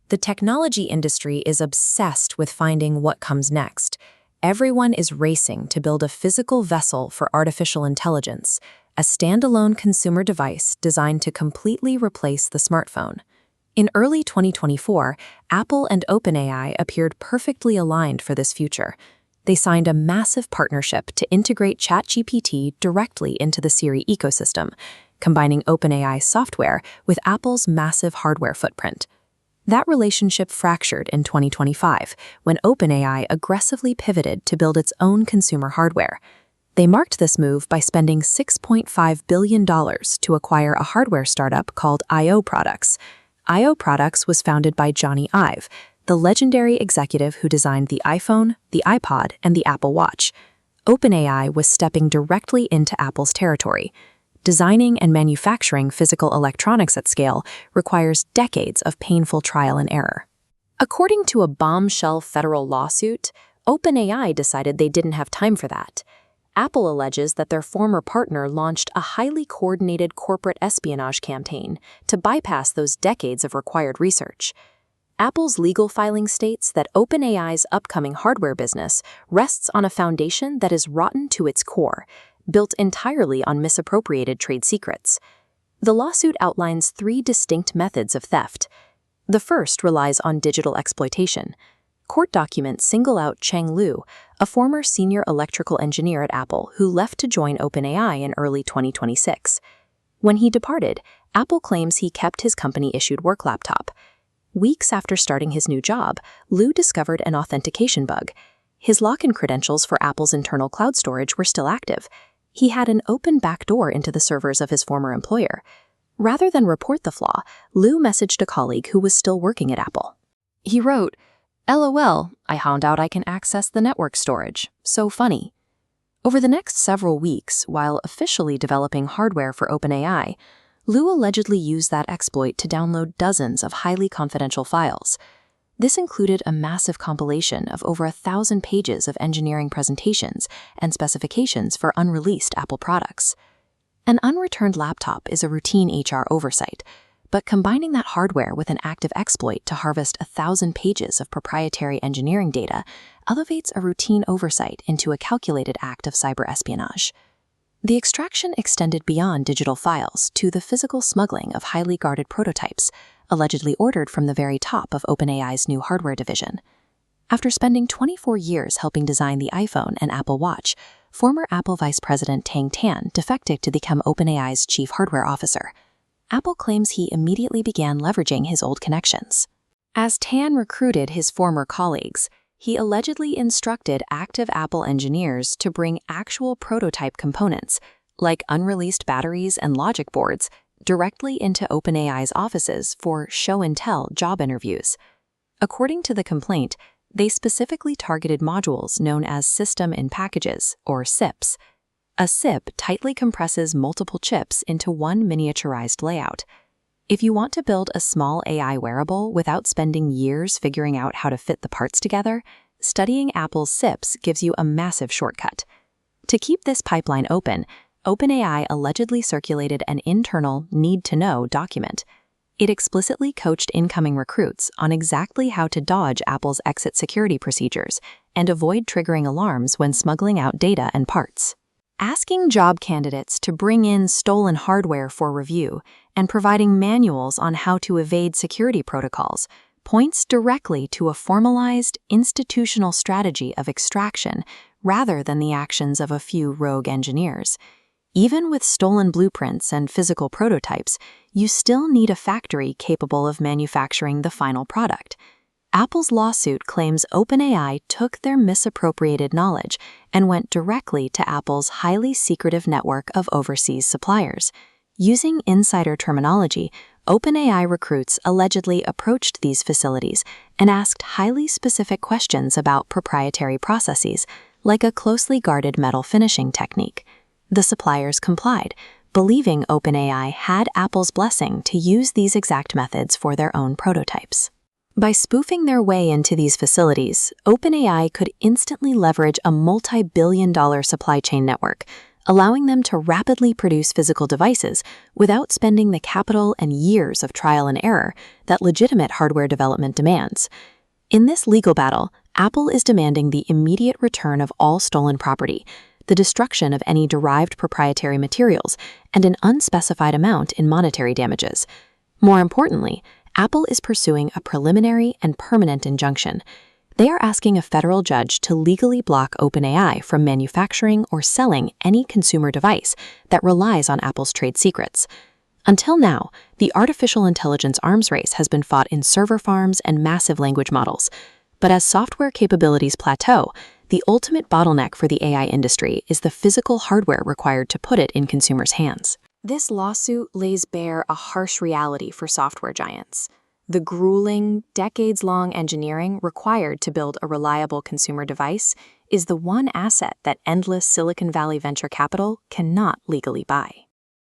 The technology industry is obsessed with finding what comes next. Everyone is racing to build a physical vessel for artificial intelligence, a standalone consumer device designed to completely replace the smartphone. In early 2024, Apple and OpenAI appeared perfectly aligned for this future. They signed a massive partnership to integrate ChatGPT directly into the Siri ecosystem, combining OpenAI's software with Apple's massive hardware footprint. That relationship fractured in 2025 when OpenAI aggressively pivoted to build its own consumer hardware. They marked this move by spending $6.5 billion to acquire a hardware startup called IO Products. IO Products was founded by Johnny Ive, the legendary executive who designed the iPhone, the iPod, and the Apple Watch. OpenAI was stepping directly into Apple's territory. Designing and manufacturing physical electronics at scale requires decades of painful trial and error. According to a bombshell federal lawsuit, OpenAI decided they didn't have time for that. Apple alleges that their former partner launched a highly coordinated corporate espionage campaign to bypass those decades of required research. Apple's legal filing states that OpenAI's upcoming hardware business rests on a foundation that is rotten to its core, built entirely on misappropriated trade secrets. The lawsuit outlines 3 distinct methods of theft. The first relies on digital exploitation. Court documents single out Chang Liu, a former senior electrical engineer at Apple who left to join OpenAI in early 2026. When he departed, Apple claims he kept his company-issued work laptop. Weeks after starting his new job, Liu discovered an authentication bug. His login credentials for Apple's internal cloud storage were still active. He had an open backdoor into the servers of his former employer. Rather than report the flaw, Liu messaged a colleague who was still working at Apple. He wrote, "LOL, I found out I can access the network storage. So funny." Over the next several weeks, while officially developing hardware for OpenAI, Liu allegedly used that exploit to download dozens of highly confidential files. This included a massive compilation of over 1,000 pages of engineering presentations and specifications for unreleased Apple products. An unreturned laptop is a routine HR oversight, but combining that hardware with an active exploit to harvest 1,000 pages of proprietary engineering data elevates a routine oversight into a calculated act of cyber espionage. The extraction extended beyond digital files to the physical smuggling of highly guarded prototypes, allegedly ordered from the very top of OpenAI's new hardware division. After spending 24 years helping design the iPhone and Apple Watch, former Apple Vice President Tang defected to become OpenAI's chief hardware officer. Apple claims he immediately began leveraging his old connections. As Tang recruited his former colleagues, he allegedly instructed active Apple engineers to bring actual prototype components, like unreleased batteries and logic boards, directly into OpenAI's offices for show-and-tell job interviews. According to the complaint, they specifically targeted modules known as System in Packages, or SIPs. A SIP tightly compresses multiple chips into one miniaturized layout. If you want to build a small AI wearable without spending years figuring out how to fit the parts together, studying Apple's SIPs gives you a massive shortcut. To keep this pipeline open, OpenAI allegedly circulated an internal need-to-know document. It explicitly coached incoming recruits on exactly how to dodge Apple's exit security procedures and avoid triggering alarms when smuggling out data and parts. Asking job candidates to bring in stolen hardware for review and providing manuals on how to evade security protocols points directly to a formalized, institutional strategy of extraction rather than the actions of a few rogue engineers. Even with stolen blueprints and physical prototypes, you still need a factory capable of manufacturing the final product. Apple's lawsuit claims OpenAI took their misappropriated knowledge and went directly to Apple's highly secretive network of overseas suppliers. Using insider terminology, OpenAI recruits allegedly approached these facilities and asked highly specific questions about proprietary processes, like a closely guarded metal finishing technique. The suppliers complied, believing OpenAI had Apple's blessing to use these exact methods for their own prototypes. By spoofing their way into these facilities, OpenAI could instantly leverage a multi-billion-dollar supply chain network, allowing them to rapidly produce physical devices without spending the capital and years of trial and error that legitimate hardware development demands. In this legal battle, Apple is demanding the immediate return of all stolen property, the destruction of any derived proprietary materials, and an unspecified amount in monetary damages. More importantly, Apple is pursuing a preliminary and permanent injunction. They are asking a federal judge to legally block OpenAI from manufacturing or selling any consumer device that relies on Apple's trade secrets. Until now, the artificial intelligence arms race has been fought in server farms and massive language models. But as software capabilities plateau, the ultimate bottleneck for the AI industry is the physical hardware required to put it in consumers' hands. This lawsuit lays bare a harsh reality for software giants. The grueling, decades-long engineering required to build a reliable consumer device is the one asset that endless Silicon Valley venture capital cannot legally buy.